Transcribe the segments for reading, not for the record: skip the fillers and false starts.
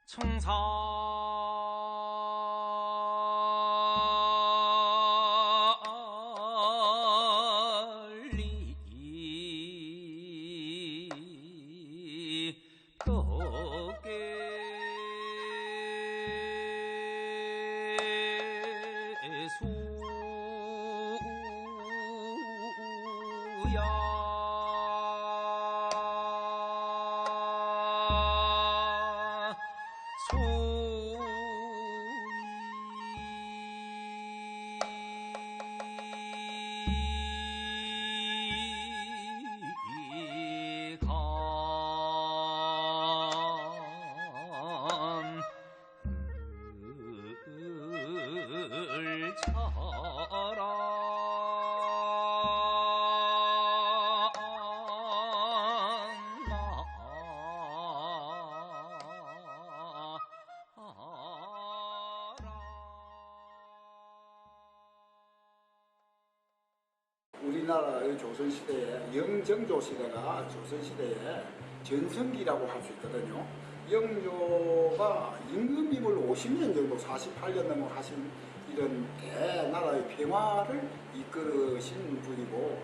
청사 우리나라의 조선시대에 영정조 시대가 조선시대의 전성기라고 할 수 있거든요. 영조가 임금님을 50년 정도 48년 넘어 하신 이런 대나라의 평화를 이끌으신 분이고,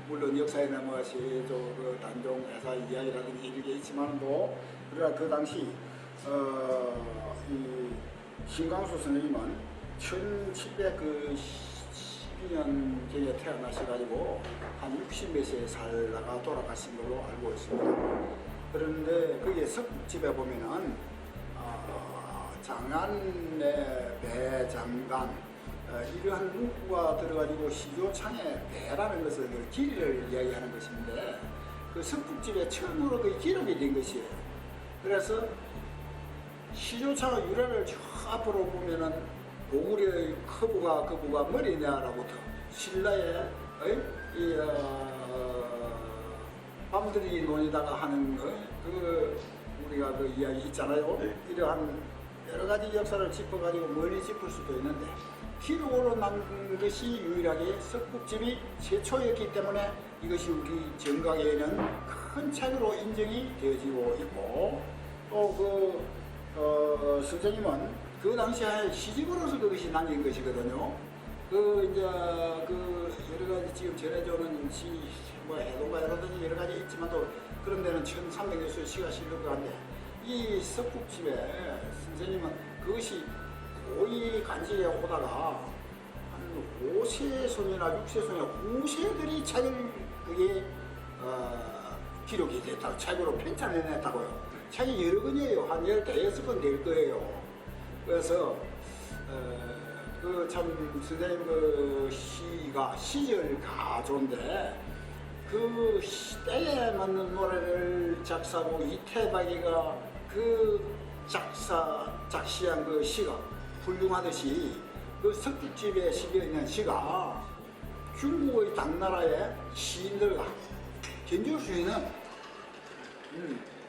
물론 역사에 넘어가시 그 단종 애사 이야기라든지 이런 게 있지만도, 그러나 그 당시 이 신광수 선생님은 1712년경에 태어나셔가지고 한 60몇 세에 살다가 돌아가신 걸로 알고 있습니다. 그런데 거기에 석집에 보면은 장안의 배장단 이러한 문구가 들어가지고 시조창의 배라는 것을 길이를 이야기하는 것인데, 그 석북집에 처음으로 그 기록이 된 것이에요. 그래서 시조창의 유래를 저 앞으로 보면은 오구려의 거부가 머리냐로부터 신라의 밤들이 논에다가 하는 그 우리가 그 이야기 있잖아요. 네. 이러한 여러 가지 역사를 짚어가지고 멀리 짚을 수도 있는데, 기록으로 남은 것이 유일하게 석북집이 최초였기 때문에 이것이 우리 정각에는 큰 책으로 인정이 되어지고 있고, 또 선생님은 그 당시에 시집으로서 그것이 남긴 것이거든요. 이제 여러 가지 지금 전해져오는 해동가라든지 여러 가지 있지만도, 그런 데는 1300여 수의 시가 실려고 한데, 이 석북집에 선생님은 그것이 고이 간직에 오다가 한 5세 손이나 6세 손이나 9세들이 책을 그게 기록이 됐다고, 책으로 편찬해냈다고요. 책이 여러 권이에요. 한 15권 될 거예요. 그래서 참 선생님 그 시가 시절 가조인데, 그 때에 맞는 노래를 작사하고 이태박이가 그 작시한 그 시가 훌륭하듯이, 그 석북집에 실려있는 시가 중국의 당나라의 시인들과 견줄 수 있는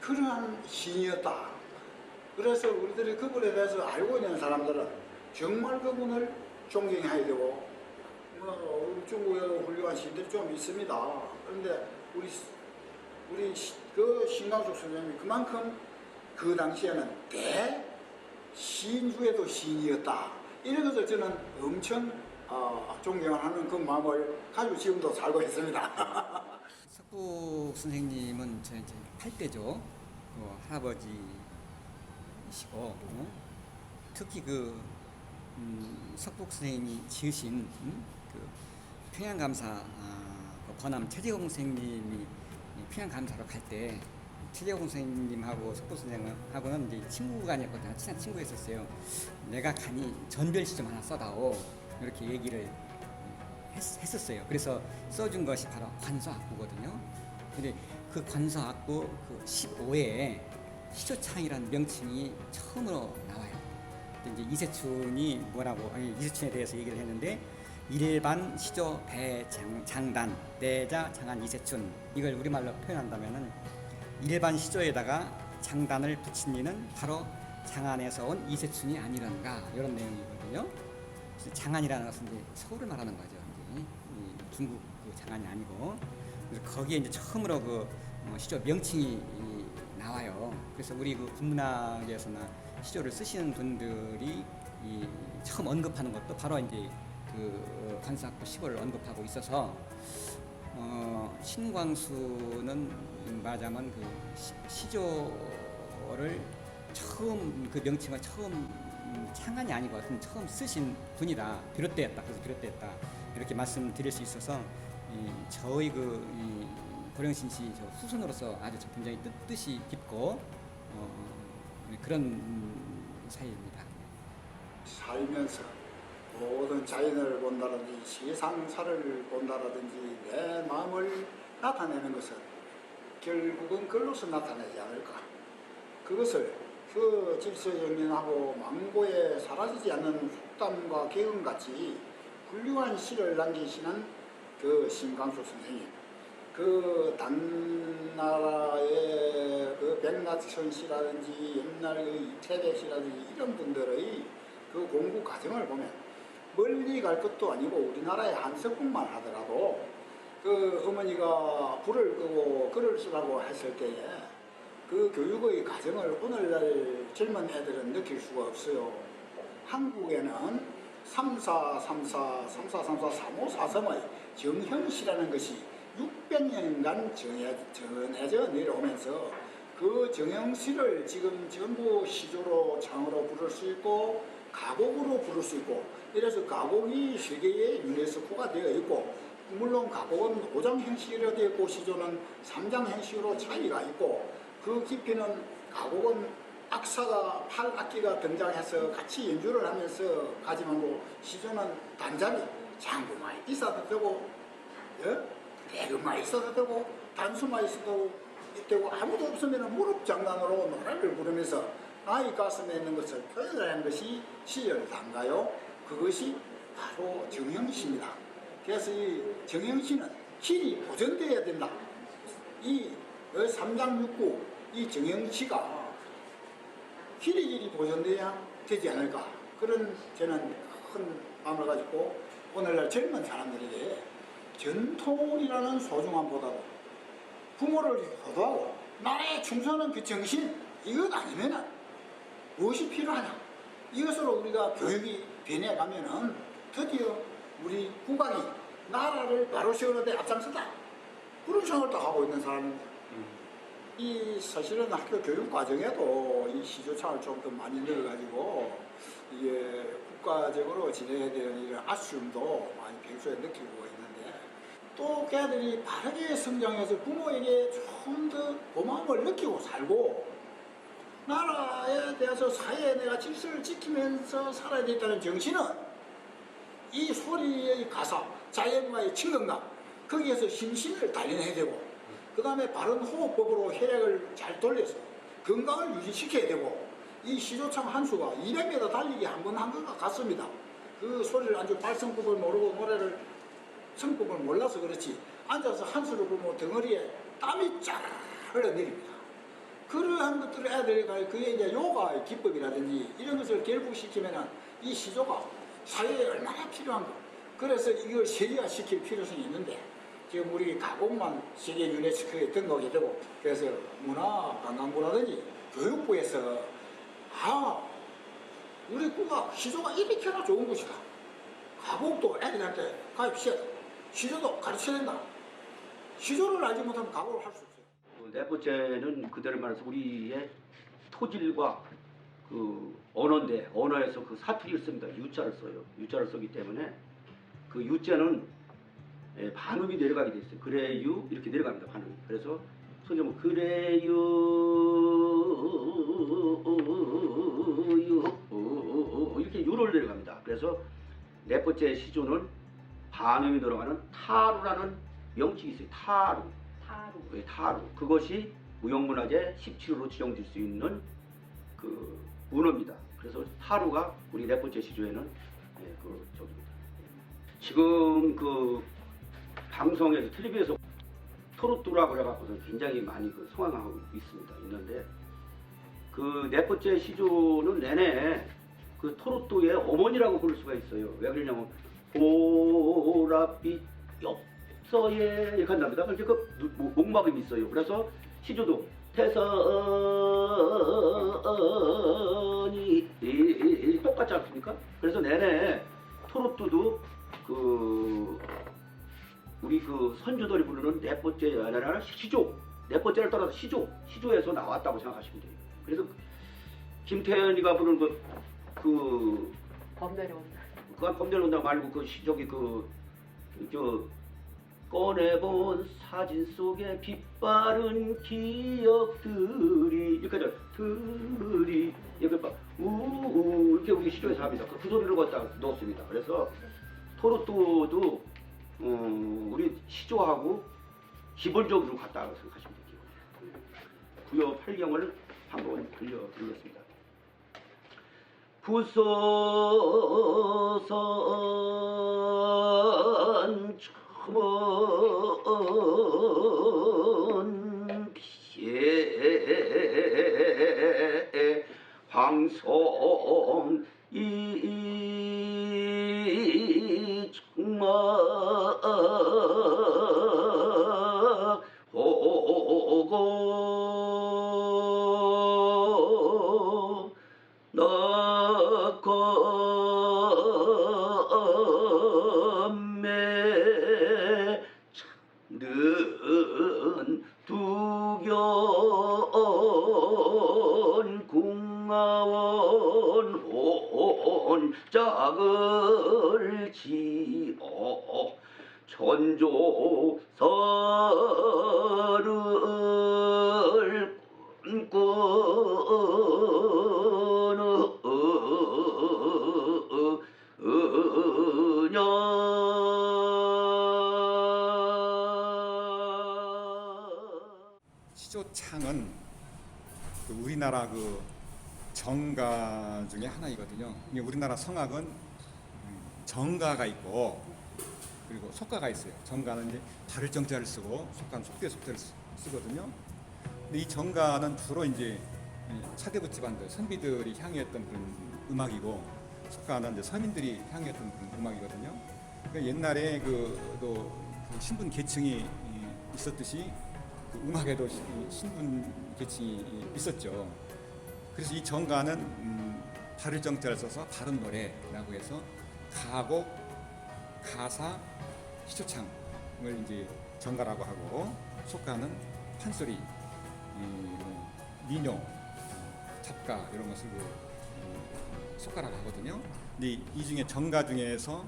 그러한 시인이었다. 그래서 우리들이 그분에 대해서 알고 있는 사람들은 정말 그분을 존경해야 되고, 중국에 훌륭한 시인들이 좀 있습니다. 그런데 우리 그 신광숙 선생님이 그만큼 그 당시에는 대시인 중에도 시인이었다. 이런 것을 저는 엄청 존경하는 그 마음을 가지고 지금도 살고 있습니다. 석북 선생님은 저 이제 8대죠. 할아버지시고, 특히 석북 선생님이 지으신 그 평양감사, 권함 최재홍 선생님이 평양감사로 갈 때, 최재홍 선생님하고 석북 선생님하고는 이제 친구간이었거든요. 친한 친구였었어요. 내가 간이 전별시 좀 하나 써다오, 이렇게 얘기를 했었어요. 그래서 써준 것이 바로 관서악보거든요. 근데 그 관서악보 그 15회에 시조창이라는 명칭이 처음으로 나와요. 이제 이세춘이 이세춘에 대해서 얘기를 했는데, 일반 시조 배장단 내자 장안 이세춘, 이걸 우리말로 표현한다면은 일반 시조에다가 장단을 붙인 이는 바로 장안에서 온 이세춘이 아니란가, 이런 내용이거든요. 장안이라는 것은 이제 서울을 말하는 거죠. 이제 중국 그 장안이 아니고, 그래서 거기에 이제 처음으로 그 시조 명칭이 나와요. 그래서 우리 그 국문학에서나 시조를 쓰시는 분들이 이 처음 언급하는 것도 바로 이제 그 관사학부 시골을 언급하고 있어서 신광수는 말하자면 그 시조를 처음 그 명칭을 처음 창안이 아니고 처음 쓰신 분이다. 비롯되었다. 그래서 비롯되었다. 이렇게 말씀드릴 수 있어서 저희 이 고령신 씨 저 후손으로서 아주 굉장히 뜻이 깊고 그런 사이입니다. 살면서 모든 자연을 본다든지 세상사를 본다든지 내 마음을 나타내는 것은 결국은 글로서 나타내지 않을까. 그것을 그 질서정연하고 망고에 사라지지 않는 속담과 개음같이 훌륭한 시를 남기시는 그 신광수 선생님, 그 당나라의 그 백낙천 씨라든지 옛날 그 이태백 씨라든지 이런 분들의 그 공부 과정을 보면 멀리 갈 것도 아니고 우리나라의 한석궁만 하더라도 그 어머니가 불을 끄고 글을 쓰라고 했을 때에 그 교육의 과정을 오늘날 젊은 애들은 느낄 수가 없어요. 한국에는 3434, 3434, 3543의 정형시라는 것이 600년간 전해져 내려오면서 그 정형시를 지금 전부 시조로 창으로 부를 수 있고 가곡으로 부를 수 있고 이래서 가곡이 세계의 유네스코가 되어 있고 물론 가곡은 5장 형식으로 되어 있고 시조는 3장 형식으로 차이가 있고 그 깊이는 가곡은 악사가 8악기가 등장해서 같이 연주를 하면서 가지만 뭐 시조는 단자리 장구만 있어도 되고 대금만 있어도 되고 단수만 있어도 되고 아무도 없으면 무릎 장난으로 노래를 부르면서 나의 가슴에 있는 것을 표현을 하는 것이 시절단가요. 그것이 바로 정형시입니다. 그래서 이 정형시는 길이 보존되어야 된다. 이 3장6구 이 정형시가 길이 보존돼야 되지 않을까. 그런 저는 큰 마음을 가지고 오늘날 젊은 사람들에게 전통이라는 소중함보다도 부모를 효도하고 나라에 충성하는 그 정신 이것 아니면은 무엇이 필요하냐. 이것으로 우리가 교육이 변해가면은 드디어 우리 국왕이 나라를 바로 세우는 데 앞장서다. 그런 생각을 하고 있는 사람입니다. 이 사실은 학교 교육 과정에도 이 시조창을 좀 더 많이 넣어가지고 이게 국가적으로 진행해야 되는 이런 아쉬움도 많이 평소에 느끼고 있는데 또 걔들이 바르게 성장해서 부모에게 좀 더 고마움을 느끼고 살고 나라에 대해서 사회에 내가 질서를 지키면서 살아야 된다는 정신은 이 소리의 가사, 자연과의 친근감 거기에서 심신을 단련해야 되고 그 다음에 바른 호흡법으로 혈액을 잘 돌려서 건강을 유지시켜야 되고 이 시조창 한 수가 200m 달리기 한 번 한 것과 같습니다. 그 소리를 아주 발성법을 모르고 노래를 성법을 몰라서 그렇지 앉아서 한 수를 보면 덩어리에 땀이 쫙 흘러내립니다. 그러한 것들을 애들이 그게 이제 요가의 기법이라든지 이런 것을 결부시키면은 이 시조가 사회에 얼마나 필요한 거. 그래서 이걸 세계화시킬 필요성이 있는데 지금 우리 가곡만 세계 유네스코에 등록이 되고 그래서 문화관광부라든지 교육부에서 우리 국가 시조가 이렇게나 좋은 곳이다. 가곡도 애들한테 가입시켜야 돼. 시조도 가르쳐야 된다. 시조를 알지 못하면 가곡을 할 수 없어요. 네 번째는 그대로 말해서 우리의 토질과 그 언어인데 언어에서 그 사투리를 씁니다. 유자를 써요. 유자를 쓰기 때문에 그 유자는 반음이 내려가게 돼 있어요. 그래유 이렇게 내려갑니다. 반음이. 그래서 소리 뭐 그래유 이렇게 유를 내려갑니다. 그래서 네 번째 시조는 반음이 들어가는 타루라는 명칭이 있어요. 타루. 타루. 그것이 무형문화재 17호로 지정될 수 있는 그 문어입니다. 그래서 타루가 우리 네 번째 시조에는 그 저기입니다. 지금 그 방송에서 텔레비에서 토로또라 그래갖고서 굉장히 많이 그 성황하고 있는데 그 네 번째 시조는 내내 그 토로또의 어머니라고 부를 수가 있어요. 왜 그러냐면 보랏빛 엽서에 이렇게 한답니다. 그렇게 그 목막음이 있어요. 그래서 시조도 태선이 똑같지 않습니까? 그래서 내내 토로뚜도 우리 선조들이 부르는 네 번째 연애라는 시조, 네 번째를 떠나서 시조에서 나왔다고 생각하시면 돼요. 그래서 김태현이가 부르는 범 내려온다. 범 내려온다 말고 꺼내본 사진 속에 빛바른 기억들이 들이 이렇게 막 우우 이렇게 우리 시조에서 합니다. 그 소리를 갖다 넣었습니다. 그래서 토로뚜도 우리 시조하고 기본적으로 같다고 생각하시면 되죠. 부여 8경을 한번 들려드리겠습니다. 부서선 첨언 피에 황성 이 정말 오고 나검매 는 두견 궁하원 혼짝을 지어 전조설을 꿈꾸느냐 시조창은 우리나라 정가 중에 하나이거든요. 우리나라 성악은 정가가 있고 그리고 속가가 있어요. 정가는 이제 발을 정자를 쓰고 속가는 속대를 쓰거든요. 근데 이 정가는 주로 이제 차대부 집안들, 선비들이 향유했던 그런 음악이고 속가는 이제 서민들이 향유했던 그런 음악이거든요. 그러니까 옛날에 또 신분 계층이 있었듯이 음악에도 신분 계층이 있었죠. 그래서 이 정가는 발을 정자를 써서 바른 노래라고 해서 가곡, 가사, 시조창을 이제 정가라고 하고 속가는 판소리, 민요, 잡가 이런 것을 속가라고 하거든요. 근데 이 중에 정가 중에서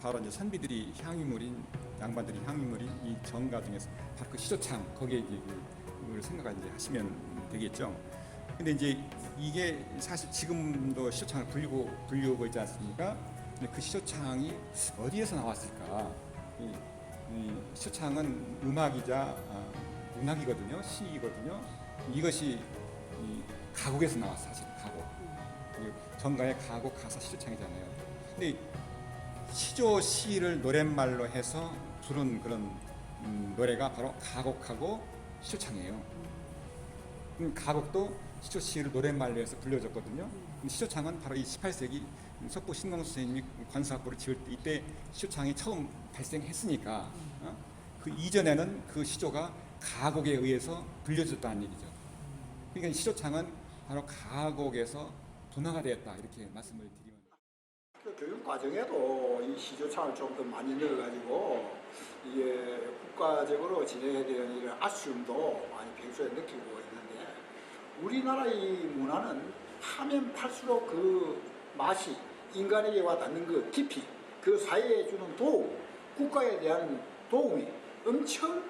바로 이제 선비들이 향유물인 양반들이 향유물인 이 정가 중에서 바로 그 시조창 거기에 이제 그걸 생각을 이제 하시면 되겠죠. 근데 이제 이게 사실 지금도 시조창을 불리우고 있지 않습니까? 근데 그 시조창이 어디에서 나왔을까? 이 시조창은 음악이자 문학이거든요, 시이거든요. 이것이 가곡에서 나왔어, 사실 가곡. 정가의 가곡, 가사, 시조창이잖아요. 근데 시조 시를 노랫말로 해서 부른 그런 노래가 바로 가곡하고 시조창이에요. 가곡도 시조 시를 노랫말로 해서 불려졌거든요. 시조창은 바로 이 18세기 석보 신광수 선생님이 관사학부를 지을 때 이때 시조창이 처음 발생했으니까 그 이전에는 그 시조가 가곡에 의해서 불려졌다는 얘기죠. 그러니까 시조창은 바로 가곡에서 분화가 되었다 이렇게 말씀을 드리면. 그 교육 과정에도 이 시조창을 좀 더 많이 넣어가지고 이게 국가적으로 진행해야 되는 이런 아쉬움도 많이 평소에 느끼고 있는데 우리나라 이 문화는 파면 팔수록 그 맛이 인간에게 와 닿는 그 깊이, 그 사회에 주는 도움, 국가에 대한 도움이 엄청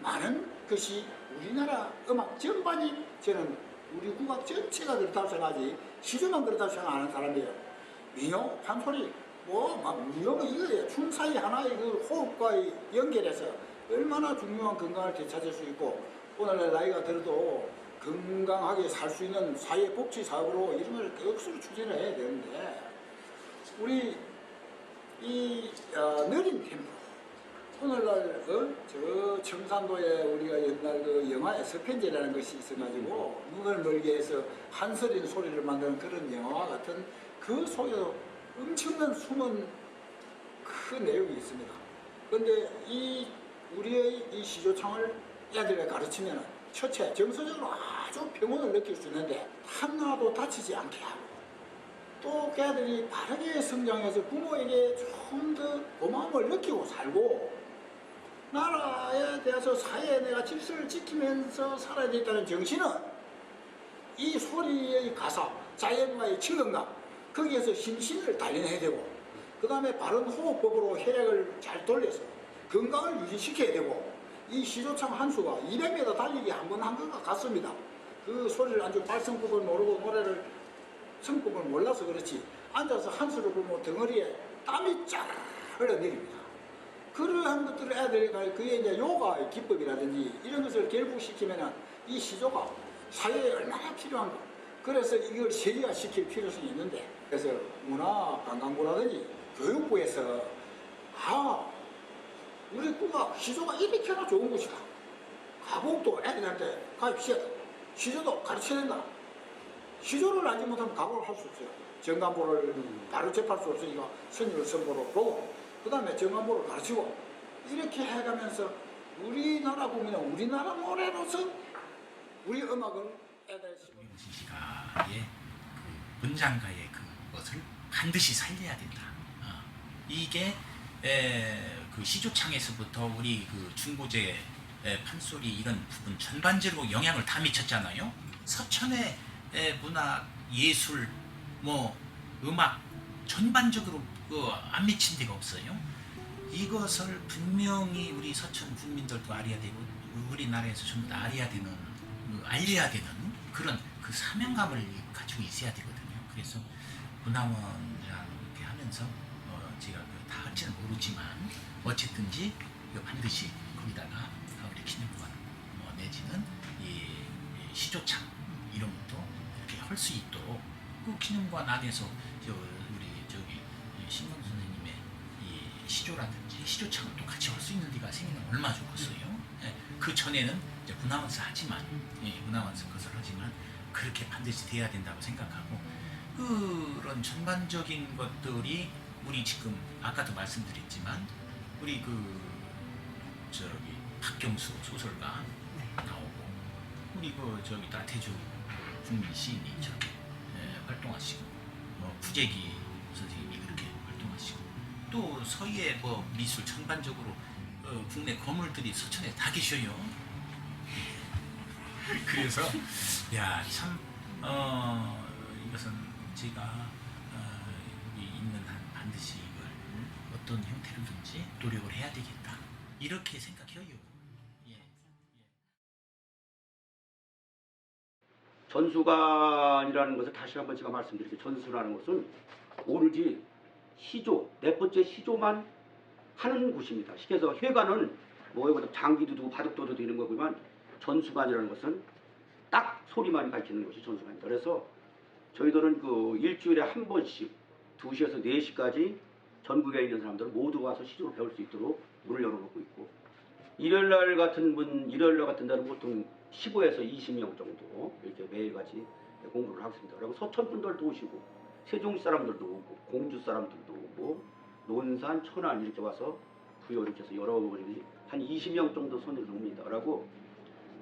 많은 것이 우리나라 음악 전반이 저는 우리 국악 전체가 그렇다고 생각하지 시조만 그렇다고 생각 안 하는 사람이에요. 민요, 판소리, 막 무용 이거예요. 춤 사이 하나의 그 호흡과 연결해서 얼마나 중요한 건강을 되찾을 수 있고 오늘날 나이가 들어도 건강하게 살 수 있는 사회복지 사업으로 이런 걸 억수로 추진을 해야 되는데 우리 이 느린 템포 오늘날 저 청산도에 우리가 옛날 그 영화 에스펜제라는 것이 있어가지고 눈을 멀게 해서 한서린 소리를 만드는 그런 영화와 같은 그 속에도 엄청난 숨은 큰 내용이 있습니다. 그런데 우리의 이 시조창을 애들에게 가르치면 첫째 정서적으로 아주 평온을 느낄 수 있는데 하나도 다치지 않게 하고 또 걔들이 바르게 성장해서 부모에게 좀 더 고마움을 느끼고 살고 나라에 대해서 사회에 내가 질서를 지키면서 살아야 되겠다는 정신은 이 소리의 가사, 자연과의 친근감 거기에서 심신을 단련해야 되고 그 다음에 바른 호흡법으로 혈액을 잘 돌려서 건강을 유지시켜야 되고 이 시조창 한 수가 200m 달리기 한 번 한 것과 같습니다. 그 소리를 아주 발성법을 모르고 노래를 성법을 몰라서 그렇지 앉아서 한 수를 보면 덩어리에 땀이 쫙 흘러내립니다. 그러한 것들을 애들이 그게 이제 요가의 기법이라든지 이런 것을 결부시키면은 이 시조가 사회에 얼마나 필요한가. 그래서 이걸 세계화시킬 필요성이 있는데 그래서 문화관광부라든지 교육부에서 우리 국가 시조가 이렇게나 좋은 곳이다. 가곡도 애들한테 가입시켜야 돼. 시조도 가르쳐야 된다. 시조를 알지 못하면 가곡을 할 수 없어요. 정관보를 바로 접할 수 없으니까 선율 선보로 보고 그 다음에 정관보를 가르치고 이렇게 해가면서 우리나라 국민은 우리나라 노래로서 우리 음악을 애들 유영신 씨가 그 문장가의 그것을 반드시 살려야 된다. 이게 그 시조창에서부터 우리 그 중고제 판소리 이런 부분 전반적으로 영향을 다 미쳤잖아요. 서천의 문화, 예술, 뭐 음악 전반적으로 안 미친 데가 없어요. 이것을 분명히 우리 서천 국민들도 알아야 되고 우리나라에서 전부 다 알아야 되는, 알려야 되는 그런 그 사명감을 가지고 있어야 되거든요. 그래서 문화원이랑 이렇게 하면서 제가 다 할지는 모르지만 어쨌든지 반드시 거기다가 우리 기념관 내지는 이 시조창 이런 것도 이렇게 할 수 있도록 그 기념관 안에서 우리 저기 신광 선생님의 이 시조라든지 시조창을 또 같이 할 수 있는 데가 생기면 얼마나 좋겠어요. 그 전에는 이제 문화원서 하지만 문화원서 그것을 하지만 그렇게 반드시 돼야 된다고 생각하고 그런 전반적인 것들이 우리 지금 아까도 말씀드렸지만 우리 그 저기 박경수 소설가 나오고 우리 그 저기 나태주 국민 시인이 저렇게 활동하시고 구재기 선생님이 그렇게 활동하시고 또 서희의 뭐 미술 전반적으로 국내 거물들이 서천에 다 계셔요. 그래서 야 참 이것은 제가 있는 한 반드시 이걸 어떤 형태로든지 노력을 해야 되겠다 이렇게 생각해요. 전수관이라는 것을 다시 한번 제가 말씀드릴게요. 전수라는 것은 오로지 시조, 네 번째 시조만 하는 곳입니다. 그래서 회관은 뭐 장기도 두고 바둑도도 되는 거지만 전수관이라는 것은 딱 소리만 가르치는 것이 전수관입니다. 그래서 저희들은 그 일주일에 한 번씩 2시에서 4시까지 전국에 있는 사람들 모두 와서 시조를 배울 수 있도록 문을 열어놓고 있고 일요일날 같은 날은 보통 15에서 20명 정도 이렇게 매일같이 공부를 하고 있습니다. 그리고 서천 분들도 오시고 세종 사람들도 오고 공주 사람들도 오고 논산, 천안 이렇게 와서 부여 이렇게 해서 여러 분이 한 20명 정도 손으로 옵니다. 그리고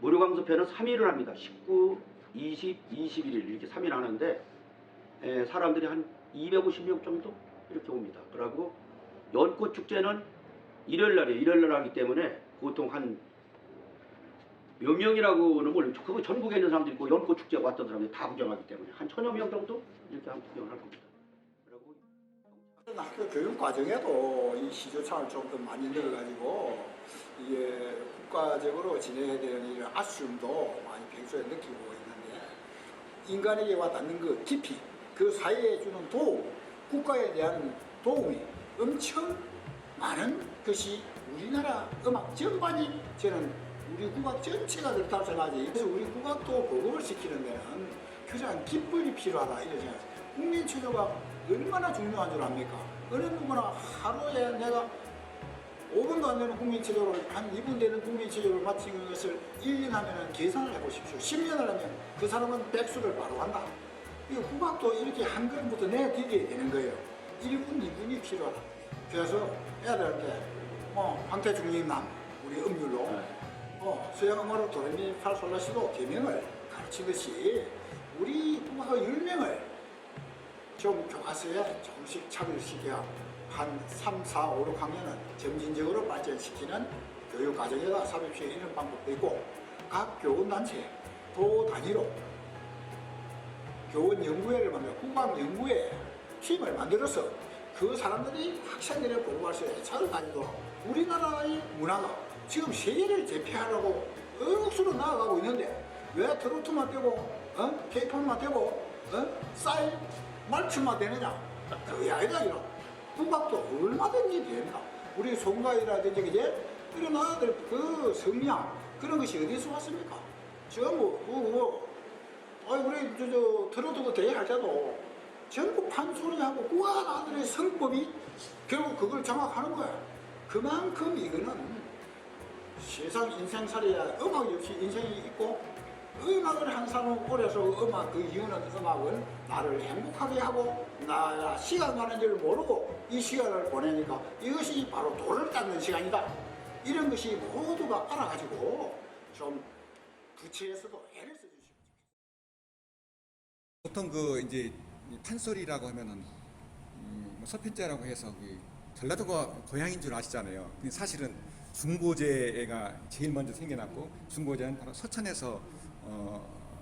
무료 강습회는 3일을 합니다. 19, 20, 21일 이렇게 3일 하는데 사람들이 한 250명 정도 이렇게 옵니다. 그리고 연꽃 축제는 일요일 날 하기 때문에 보통 한 몇 명이라고는 모르겠죠. 그거 전국에 있는 사람들이 있고 연꽃 축제 왔던 사람들이 다 구경하기 때문에 한 1000여 명 정도 이렇게 한 구경을 할 겁니다. 그리고 학교 교육 과정에도 이 시조창을 좀 더 많이 넣어가지고 이게 국가적으로 진행해야 되는 이런 아쉬움도 많이 평소에 느끼고 있는데 인간에게 와닿는 그 깊이, 그 사회에 주는 도움, 국가에 대한 도움이 엄청 많은 것이 우리나라 음악 전반이 저는 우리 국악 전체가 그렇다고 생각하지. 그래서 우리 국악도 보급을 시키는 데는 그냥 기법이 필요하다 이런 생각이. 국민체조가 얼마나 중요한 줄 압니까? 어느 누구나 하루에 내가 5분도 안 되는 국민체조를 한 2분 되는 국민체조를 마치는 것을 1년 하면 계산을 해보십시오. 10년을 하면 그 사람은 백수를 바로 한다. 이 국악도 이렇게 한 걸음부터 내디뎌야 되는 거예요. 1분, 2분이 필요하다. 그래서 애들한테 황태중림남 우리 음률로 서양 음악으로 도레미 팔솔라시도 개명을 가르치듯이 우리 국악의 율명을 좀 교과서에 조금씩 차별시켜야 한 3, 4, 5, 6학년은 점진적으로 발전시키는 교육과정에다 삽입시키는 이런 방법도 있고 각 교원단체, 도 단위로 교원 연구회를 만들어 국방 연구회 팀을 만들어서 그 사람들이 학생들의 공부할 수 있는 애착을 가지도록 우리나라의 문화가 지금 세계를 제패하려고 억수로 나아가고 있는데 왜 트로트만 되고 케이팝만 되고 싸이 말춤만 되느냐? 그게 아니다 이거. 국악도 얼마든지 됩니다. 우리 송가이라든지 이제 이런 아들 그 성량 그런 것이 어디서 왔습니까? 전부 우리 저 트로트 대회할 때도 전부 판소리하고 국악 아들의 성법이 결국 그걸 장악하는 거야. 그만큼 이거는 세상 인생살이야. 음악 역시 인생이 있고 음악을 한 사람은 오래서 음악 그 이유는 음악은 나를 행복하게 하고 나 시간 가는 줄 모르고 이 시간을 보내니까 이것이 바로 돌을 닦는 시간이다. 이런 것이 모두가 알아가지고 좀 부처에서도 애를 써주시고. 보통 그 이제 판소리라고 하면은 서편제라고 해서 그 전라도가 고향인 줄 아시잖아요. 근데 사실은 중고제가 제일 먼저 생겨났고 중고제는 바로 서천에서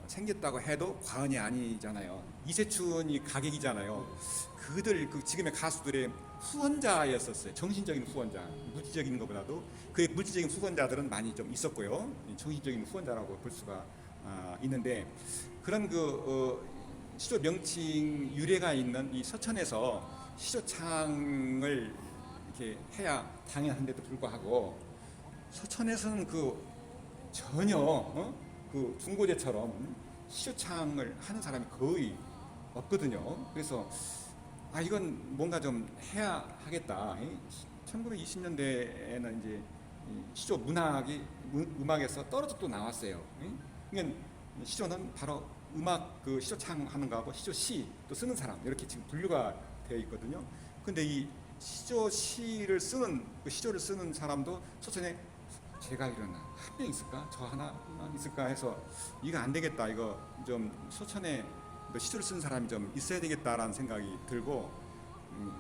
생겼다고 해도 과언이 아니잖아요. 이세춘이 가객이잖아요. 그들 그 지금의 가수들의 후원자였었어요. 정신적인 후원자, 물질적인 것보다도 그의 물질적인 후원자들은 많이 좀 있었고요. 정신적인 후원자라고 볼 수가 있는데 그런 시조 명칭 유래가 있는 이 서천에서 시조창을 이렇게 해야 당연한데도 불구하고 서천에서는 전혀 그 중고제처럼 시조창을 하는 사람이 거의 없거든요. 그래서 이건 뭔가 좀 해야 하겠다. 1920년대에는 이제 시조 음악에서 떨어져 또 나왔어요. 그러니까 시조는 바로 음악 그 시조창 하는 거하고 시조시 또 쓰는 사람 이렇게 지금 분류가 되어 있거든요. 근데 이 시조시를 쓰는 시조를 쓰는 사람도 서천에 제가 이런 한 명 있을까? 저 하나 있을까 해서 이거 안 되겠다. 이거 좀 서천에 시조를 쓰는 사람이 좀 있어야 되겠다라는 생각이 들고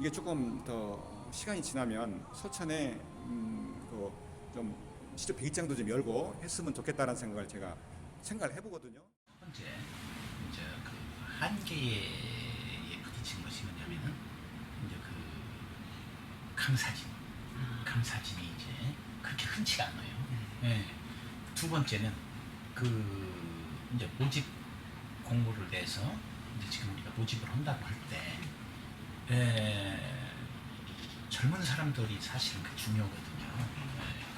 이게 조금 더 시간이 지나면 서천에 좀 시조 배기장도 좀 열고 했으면 좋겠다라는 생각을 제가 생각을 해보거든요. 첫 번째 이제 그 한계에 부딪힌 것이 뭐냐면은 이제 그 강사진이 이제 그렇게 흔치가 않아요. 네. 두 번째는 이제 모집 공고를 내서 이제 지금 우리가 모집을 한다고 할 때 젊은 사람들이 사실은 그 중요하거든요.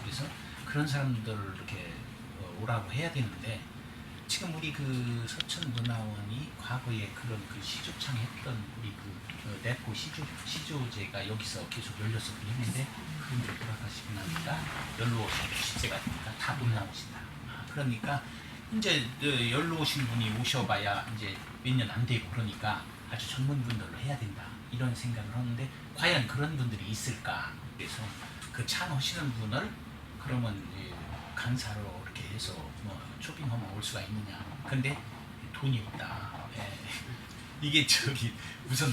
그래서 그런 사람들 이렇게 오라고 해야 되는데 지금 우리 그 서천문화원이 과거에 그런 그 시조창 했던 우리 내포 시조제가 여기서 계속 열렸었긴 했는데 그분들이 돌아가시고 나니까 연로오신 60세가 되니까 다 못 나오신다. 그러니까 이제 연로 오신 분이 오셔봐야 이제 몇 년 안 되고 그러니까 아주 젊은 분들로 해야 된다 이런 생각을 하는데 과연 그런 분들이 있을까? 그래서 그 찬하시는 분을 그러면 강사로 이렇게 해서 쇼핑하면 올 수가 있느냐? 근데 돈이 없다. 이게 우선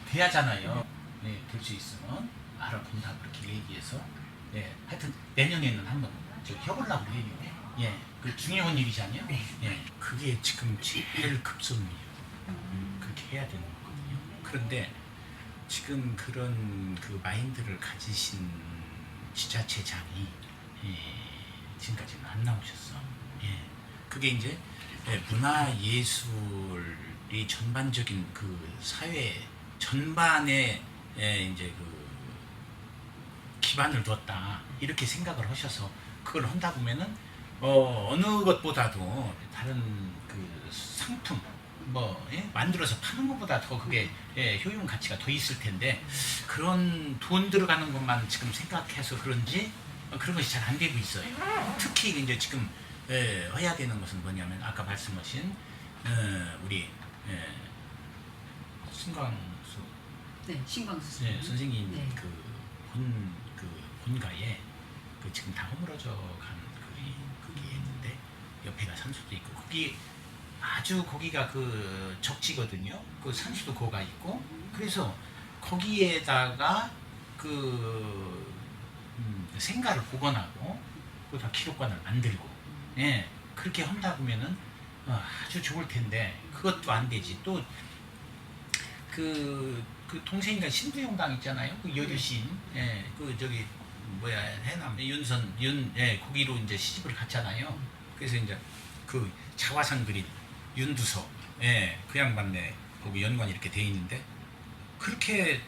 돼야잖아요. 될 수 있으면 알아본다 그렇게 얘기해서 하여튼 내년에는 한번 해보려고 해요. 그 중요한 일이잖아요. 그게 지금 제일 급선무예요. 그렇게 해야 되는 거거든요. 그런데 지금 그런 그 마인드를 가지신 지자체장이 지금까지는 안 나오셨어. 그게 이제 문화예술이 전반적인 그 사회 전반에 이제 그 기반을 뒀다 이렇게 생각을 하셔서 그걸 한다 보면은 어느 것보다도 다른 그 상품 만들어서 파는 것보다 더 그게 효용 가치가 더 있을 텐데 그런 돈 들어가는 것만 지금 생각해서 그런지 그런 것이 잘 안 되고 있어요. 특히 이제 지금 해야 되는 것은 뭐냐면 아까 말씀하신 우리 신광수 신광수 선생님 본가에 지금 다 허물어져 간 그게 있는데 옆에가 산소도 있고 거기 아주 거기가 그 적지거든요. 그 산수도 고가 있고 그래서 거기에다가 그 생가를 복원하고 거기다 기록관을 만들고 예 그렇게 한다 보면은 아주 좋을 텐데 그것도 안 되지. 또 그 동생이가 신부용당 있잖아요. 그 여주시인 그 저기 뭐야 해남 거기로 이제 시집을 갔잖아요. 그래서 이제 그 자화상 그린 윤두서 그 양반네 거기 연관이 이렇게 돼 있는데 그렇게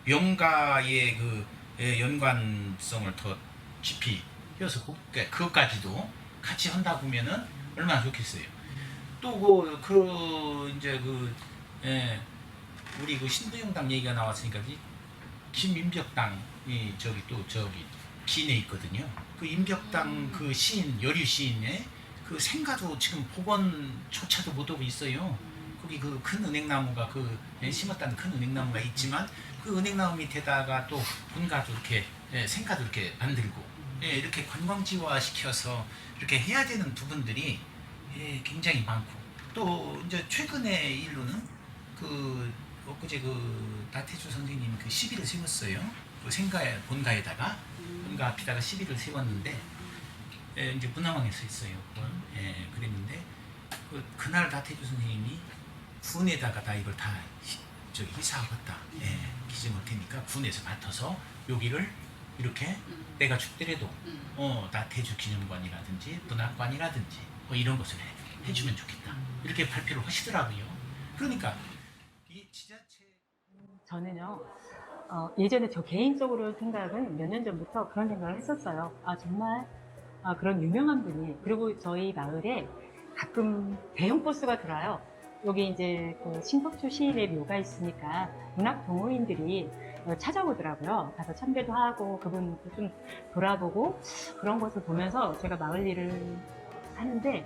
명가의 그 연관성을 더 깊이 띄어서 그것까지도 같이 한다 보면은 얼마나 좋겠어요. 또 이제 우리 그 신부용당 얘기가 나왔으니까 김인벽당이 저기 기내에 있거든요. 그 인벽당 그 시인 여류 시인의 그 생가도 지금 복원조차도 못하고 있어요. 거기 그 큰 은행나무가 심었다는 큰 은행나무가 있지만 그 은행나무 밑에다가 또 본가도 이렇게 생가도 이렇게 만들고 이렇게 관광지화 시켜서 이렇게 해야 되는 부분들이 굉장히 많고 또 이제 최근의 일로는 엊그제 나태주 선생님이 시비를 세웠어요. 그 본가에다가 본가 앞에다가 시비를 세웠는데 이제 문화왕에서 했어요. 그걸. 그랬는데 그날 나태주 선생님이 군에다가 나 이걸 다 희사하겠다. 기증할 테니까 군에서 맡아서 여기를 이렇게 내가 죽더라도 나태주 기념관이라든지 문학관이라든지 이런 것을 해주면 좋겠다. 이렇게 발표를 하시더라고요. 그러니까 이 지자체 저는요 예전에 저 개인적으로 생각은 몇 년 전부터 그런 생각을 했었어요. 정말 그런 유명한 분이 그리고 저희 마을에 가끔 대형 버스가 돌아요. 여기 이제 신석주 시인의 묘가 있으니까 문학 동호인들이 찾아오더라고요. 가서 참배도 하고 그분도 좀 돌아보고 그런 것을 보면서 제가 마을 일을 하는데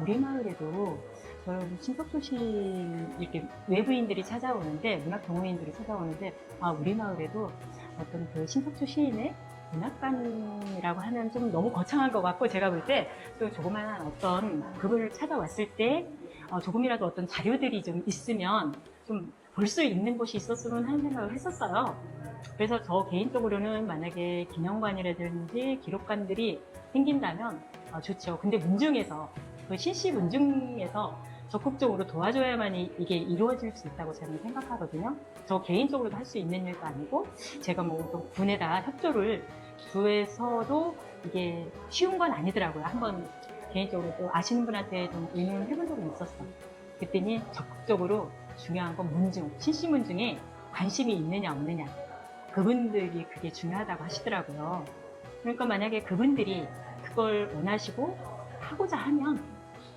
우리 마을에도 저런 신석주 시인 이렇게 외부인들이 찾아오는데 문학 동호인들이 찾아오는데 우리 마을에도 어떤 그 신석주 시인의 문학관이라고 하면 좀 너무 거창한 것 같고 제가 볼 때 또 조그마한 어떤 그분을 찾아왔을 때 조금이라도 어떤 자료들이 좀 있으면 좀 볼 수 있는 곳이 있었으면 하는 생각을 했었어요. 그래서 저 개인적으로는 만약에 기념관이라든지 기록관들이 생긴다면 좋죠. 근데 문중에서 그 실시 문중에서 적극적으로 도와줘야만 이게 이루어질 수 있다고 저는 생각하거든요. 저 개인적으로도 할 수 있는 일도 아니고 제가 또 군에다 협조를 구해서도 이게 쉬운 건 아니더라고요. 한번 개인적으로 또 아시는 분한테 좀 의논을 해본 적은 있었어. 그랬더니 적극적으로 중요한 건 문중, 실시 문중에 관심이 있느냐 없느냐 그분들이 그게 중요하다고 하시더라고요. 그러니까 만약에 그분들이 그걸 원하시고 하고자 하면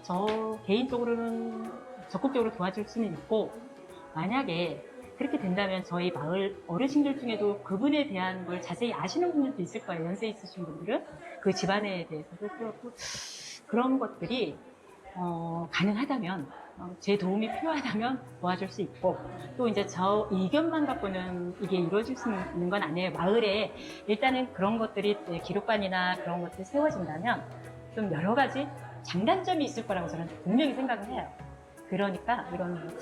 저 개인적으로는 적극적으로 도와줄 수는 있고 만약에 그렇게 된다면 저희 마을 어르신들 중에도 그분에 대한 걸 자세히 아시는 분들도 있을 거예요. 연세 있으신 분들은 그 집안에 대해서도 그렇고 그런 것들이 가능하다면 제 도움이 필요하다면 도와줄 수 있고 또 이제 저 의견만 갖고는 이게 이루어질 수 있는 건 아니에요. 마을에 일단은 그런 것들이 기록관이나 그런 것들이 세워진다면 좀 여러 가지 장단점이 있을 거라고 저는 분명히 생각을 해요. 그러니까 이런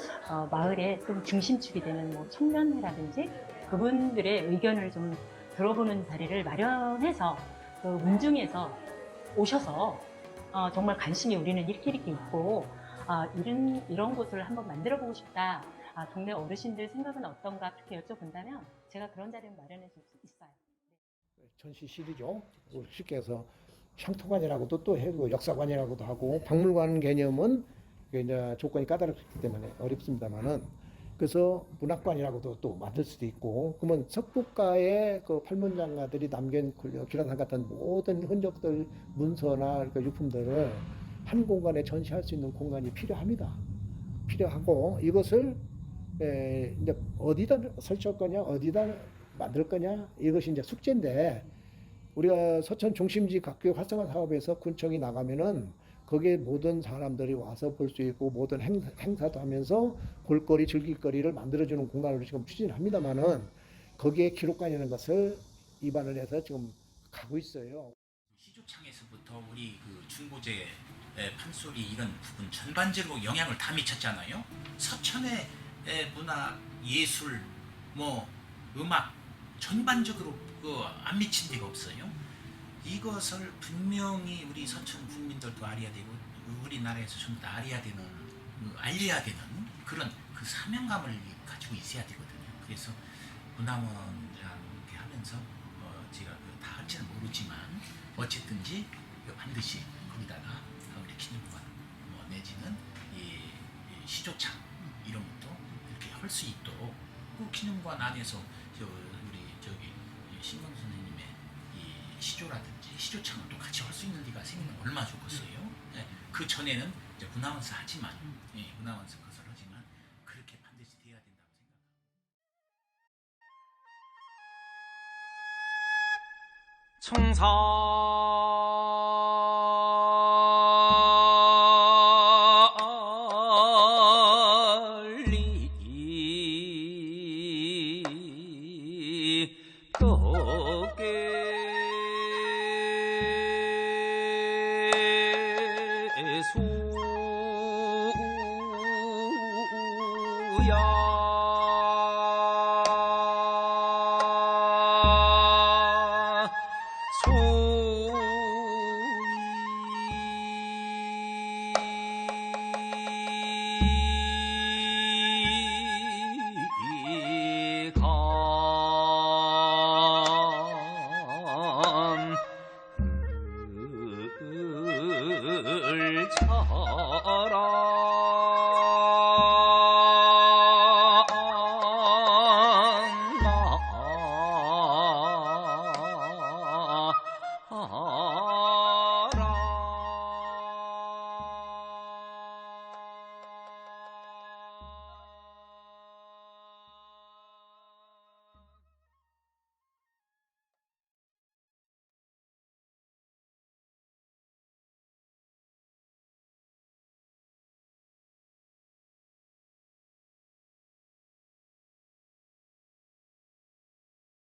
마을에 좀 중심축이 되는 청년회라든지 그분들의 의견을 좀 들어보는 자리를 마련해서 그 문중에서 오셔서 정말 관심이 우리는 이렇게 있고 이런 곳을 한번 만들어 보고 싶다. 동네 어르신들 생각은 어떤가 그렇게 여쭤본다면 제가 그런 자리를 마련해 줄 수 있어요. 전시실이죠. 쉽게 해서 향토관이라고도 또 하고 역사관이라고도 하고 박물관 개념은 이제 조건이 까다롭기 때문에 어렵습니다만은 그래서 문학관이라고도 또 만들 수도 있고 그러면 석북가의 그 팔문장가들이 남긴 기라상 같은 모든 흔적들 문서나 유품들을 한 공간에 전시할 수 있는 공간이 필요합니다. 필요하고 이것을 이제 어디다 설치할 거냐 어디다 만들 거냐 이것이 이제 숙제인데 우리가 서천 중심지 각교육 활성화 사업에서 군청이 나가면은 거기에 모든 사람들이 와서 볼 수 있고 모든 행사도 하면서 볼거리 즐길거리를 만들어주는 공간으로 지금 추진합니다만은 거기에 기록관이라는 것을 입안을 해서 지금 가고 있어요. 시조창에서부터 우리 중고제 판소리 이런 부분 전반적으로 영향을 다 미쳤잖아요. 서천의 문화, 예술, 뭐 음악 전반적으로 안 미친 데가 없어요. 이것을 분명히 우리 서천 국민들도 알아야 되고 우리나라에서 전부 다 알아야 되는, 알려야 되는 그런 그 사명감을 가지고 있어야 되거든요. 그래서 문화원이라는 게 하면서 제가 다 할지는 모르지만 어쨌든지 반드시 거기다가 우리 기념관 내지는 이 시조창 이런 것도 이렇게 할 수 있도록 그 기념관 안에서 우리 신광 선생님의 이 시조라든지 시조창을 또 같이 할 수 있는 데가 생기면 얼마나 좋겠어요. 그 전에는 이제 문화원서 하지만 문화원서 것을 하지만 그렇게 반드시 돼야 된다고 생각합니다. 청살리 덕계 수야